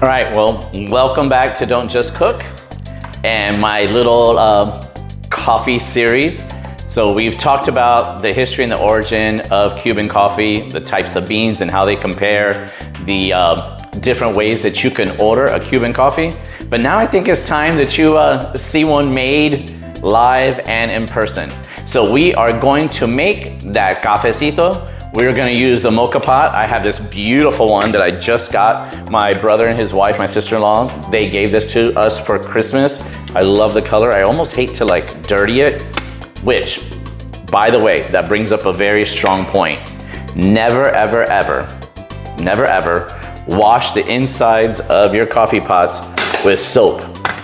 All right, well, welcome back to Don't Just Cook and my little coffee series. So we've talked about the history and the origin of Cuban coffee, the types of beans and how they compare, the different ways that you can order a Cuban coffee. But now I think it's time that you see one made live and in person. So we are going to make that cafecito. We're gonna use the mocha pot. I have this beautiful one that I just got. My brother and his wife, my sister-in-law, they gave this to us for Christmas. I love the color. I almost hate to like dirty it, which, by the way, that brings up a very strong point. Never, ever, ever, never, ever wash the insides of your coffee pots with soap.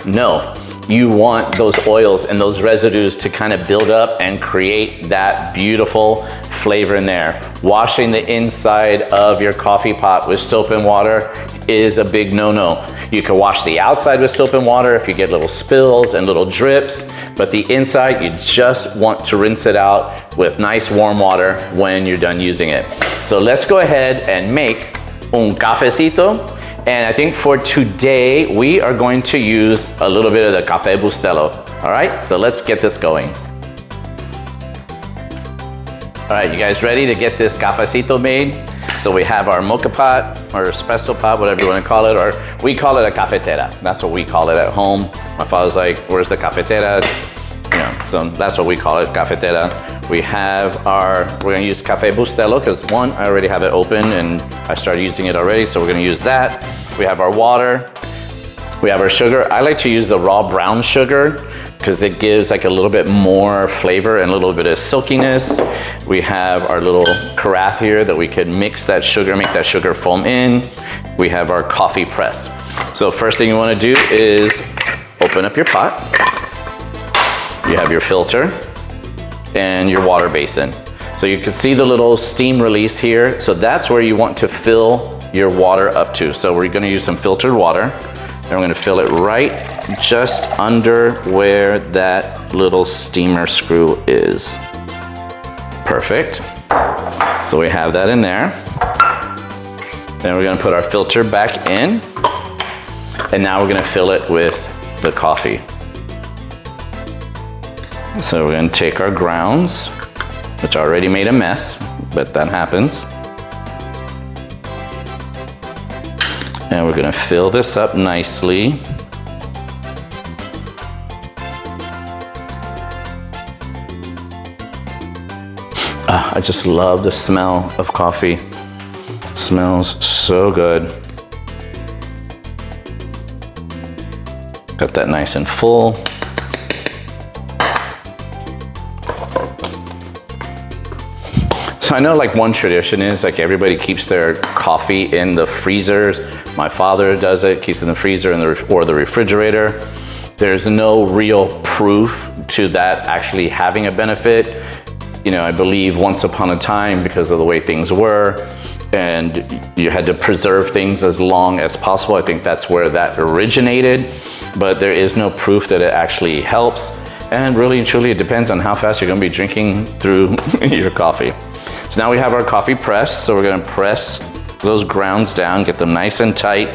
No. You want those oils and those residues to kind of build up and create that beautiful flavor in there. Washing the inside of your coffee pot with soap and water is a big no-no. You can wash the outside with soap and water if you get little spills and little drips, but the inside, you just want to rinse it out with nice warm water when you're done using it. So let's go ahead and make un cafecito. And I think for today, we are going to use a little bit of the Café Bustelo. All right, so let's get this going. All right, you guys ready to get this cafecito made? So we have our mocha pot or espresso pot, whatever you want to call it, or we call it a cafetera. That's what we call it at home. My father's like, where's the cafetera? You know, so that's what we call it, cafetera. We have we're gonna use Café Bustelo because one, I already have it open and I started using it already, so we're gonna use that. We have our water, we have our sugar. I like to use the raw brown sugar because it gives like a little bit more flavor and a little bit of silkiness. We have our little carafe here that we can mix that sugar, make that sugar foam in. We have our coffee press. So first thing you wanna do is open up your pot. You have your filter and your water basin. So you can see the little steam release here. So that's where you want to fill your water up to. So we're gonna use some filtered water and we're gonna fill it right just under where that little steamer screw is. Perfect. So we have that in there. Then we're gonna put our filter back in. And now we're gonna fill it with the coffee. So we're gonna take our grounds, which already made a mess, but that happens. And we're gonna fill this up nicely. I just love the smell of coffee. It smells so good. Got that nice and full. So I know like one tradition is like everybody keeps their coffee in the freezers. My father does it, keeps it in the freezer or the refrigerator. There's no real proof to that actually having a benefit. You know, I believe once upon a time, because of the way things were, and you had to preserve things as long as possible. I think that's where that originated, but there is no proof that it actually helps. And really and truly, it depends on how fast you're gonna be drinking through your coffee. So now we have our coffee press. So we're gonna press those grounds down, get them nice and tight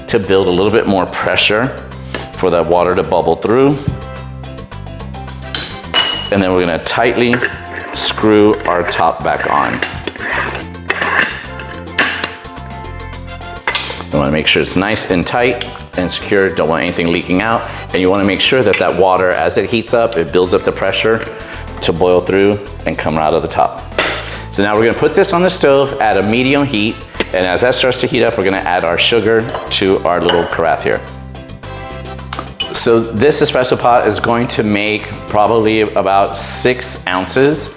to build a little bit more pressure for that water to bubble through. And then we're gonna tightly screw our top back on. You wanna make sure it's nice and tight and secure, don't want anything leaking out. And you wanna make sure that that water, as it heats up, it builds up the pressure to boil through and come out of the top. So now we're gonna put this on the stove at a medium heat, and as that starts to heat up, we're gonna add our sugar to our little carafe here. So this espresso pot is going to make probably about 6 ounces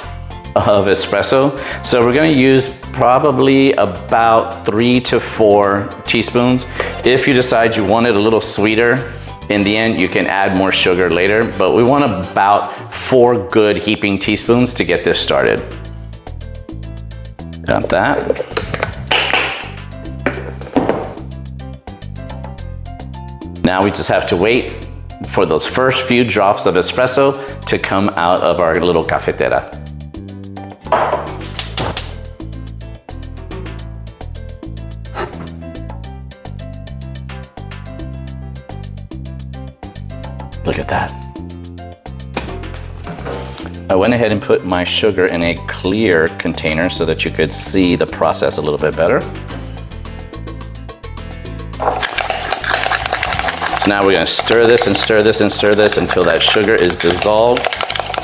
of espresso. So we're gonna use probably about 3 to 4 teaspoons. If you decide you want it a little sweeter, in the end, you can add more sugar later, but we want about 4 good heaping teaspoons to get this started. Got that. Now we just have to wait for those first few drops of espresso to come out of our little cafetera. Look at that. I went ahead and put my sugar in a clear container so that you could see the process a little bit better. So now we're gonna stir this and stir this and stir this until that sugar is dissolved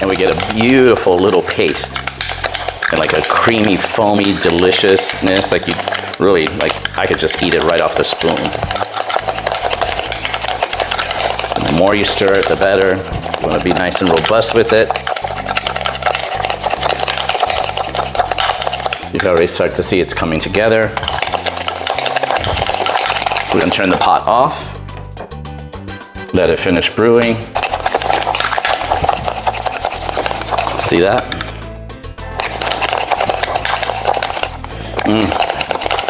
and we get a beautiful little paste. And like a creamy, foamy deliciousness, like you really, like I could just eat it right off the spoon. And the more you stir it, the better. You wanna be nice and robust with it. You can already start to see it's coming together. We're gonna turn the pot off. Let it finish brewing. See that?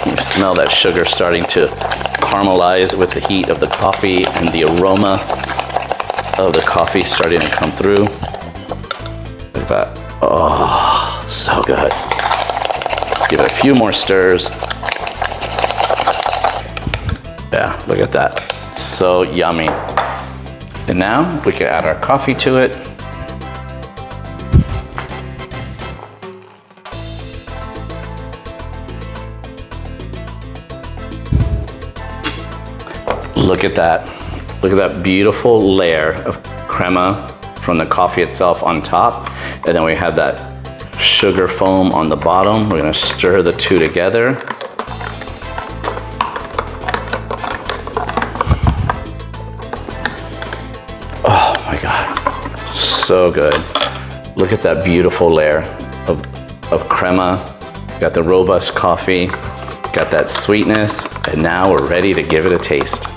You smell that sugar starting to caramelize with the heat of the coffee and the aroma of the coffee starting to come through. Look at that. Oh, so good. Give it a few more stirs. Yeah, look at that. So yummy. And now we can add our coffee to it. Look at that. Look at that beautiful layer of crema from the coffee itself on top. And then we have that sugar foam on the bottom. We're gonna stir the two together. Oh my God, so good. Look at that beautiful layer of crema. Got the robust coffee, got that sweetness, and now we're ready to give it a taste.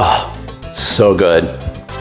Oh, so good.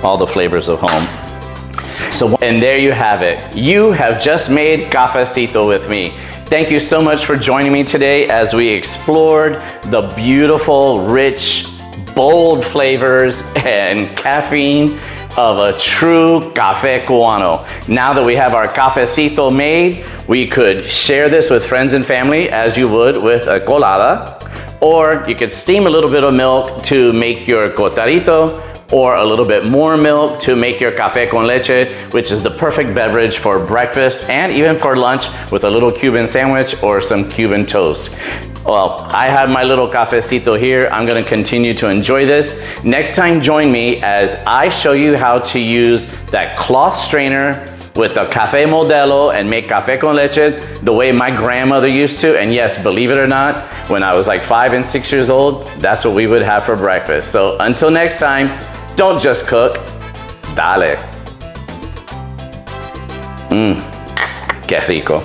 All the flavors of home. So, and there you have it. You have just made Cafesito with me. Thank you so much for joining me today as we explored the beautiful, rich, bold flavors and caffeine of a true Cafe Cubano. Now that we have our Cafesito made, we could share this with friends and family as you would with a colada. Or you could steam a little bit of milk to make your cotarito, or a little bit more milk to make your café con leche, which is the perfect beverage for breakfast and even for lunch with a little Cuban sandwich or some Cuban toast. Well, I have my little cafecito here. I'm gonna continue to enjoy this. Next time, join me as I show you how to use that cloth strainer with the Café Modelo and make café con leche the way my grandmother used to. And yes, believe it or not, when I was like 5 and 6 years old, that's what we would have for breakfast. So until next time, don't just cook, dale. Qué rico.